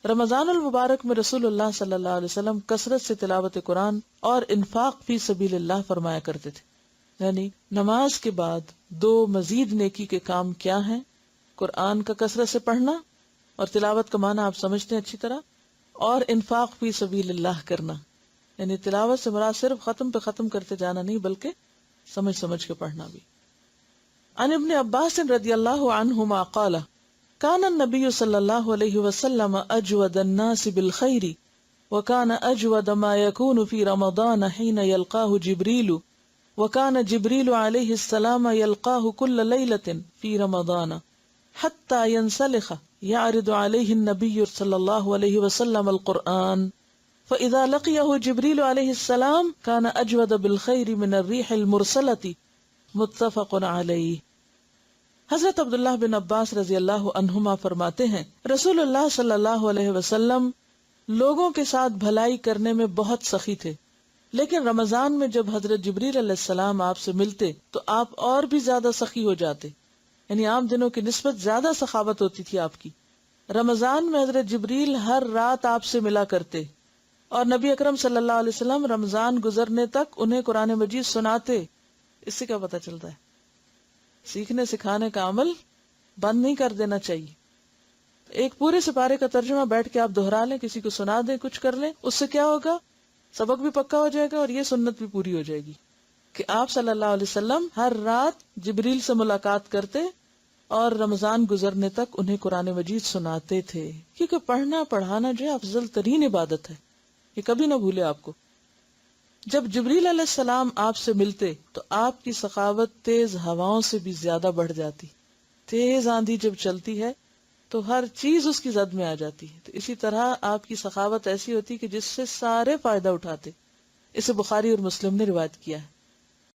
رمضان المبارک میں رسول اللہ صلی اللہ علیہ وسلم کثرت سے تلاوت قرآن اور انفاق فی سبیل اللہ فرمایا کرتے تھے. یعنی نماز کے بعد 2 مزید نیکی کے کام کیا ہیں؟ قرآن کا کثرت سے پڑھنا، اور تلاوت کا معنی آپ سمجھتے ہیں اچھی طرح، اور انفاق فی سبیل اللہ کرنا. یعنی تلاوت سے مراد صرف ختم پہ ختم کرتے جانا نہیں، بلکہ سمجھ سمجھ کے پڑھنا بھی. عن ابن عباس رضی اللہ عنہما قال كان النبي صلی اللہ علیہ وسلم اجود الناس بالخير وكان اجود ما يكون في رمضان حين يلقاه جبريل وكان جبريل عليه السلام يلقاه كل ليلة في رمضان حتى ينسلخ يعرض عليه النبي صلى الله عليه وسلم القرآن فإذا لقيه جبريل عليه السلام كان أجود بالخير من الريح المرسلة متفق عليه. حضرت عبداللہ بن عباس رضی اللہ عنہما فرماتے ہیں رسول اللہ صلی اللہ علیہ وسلم لوگوں کے ساتھ بھلائی کرنے میں بہت سخی تھے، لیکن رمضان میں جب حضرت جبریل علیہ السلام آپ سے ملتے تو آپ اور بھی زیادہ سخی ہو جاتے، یعنی عام دنوں کی نسبت زیادہ سخاوت ہوتی تھی آپ کی. رمضان میں حضرت جبریل ہر رات آپ سے ملا کرتے، اور نبی اکرم صلی اللہ علیہ وسلم رمضان گزرنے تک انہیں قرآن مجید سناتے. اس سے کیا پتہ چلتا ہے؟ سیکھنے سکھانے کا عمل بند نہیں کر دینا چاہیے. ایک پورے سپارے کا ترجمہ بیٹھ کے آپ دہرا لیں، کسی کو سنا دیں، کچھ کر لیں، اس سے کیا ہوگا؟ سبق بھی پکا ہو جائے گا اور یہ سنت بھی پوری ہو جائے گی کہ آپ صلی اللہ علیہ وسلم ہر رات جبریل سے ملاقات کرتے اور رمضان گزرنے تک انہیں قرآن مجید سناتے تھے. کیونکہ پڑھنا پڑھانا جو ہے افضل ترین عبادت ہے، یہ کبھی نہ بھولے آپ کو. جب جبریل علیہ السلام آپ سے ملتے تو آپ کی سخاوت تیز ہواؤں سے بھی زیادہ بڑھ جاتی. تیز آندھی جب چلتی ہے تو ہر چیز اس کی زد میں آ جاتی ہے. تو اسی طرح آپ کی سخاوت ایسی ہوتی کہ جس سے سارے فائدہ اٹھاتے. اسے بخاری اور مسلم نے روایت کیا ہے.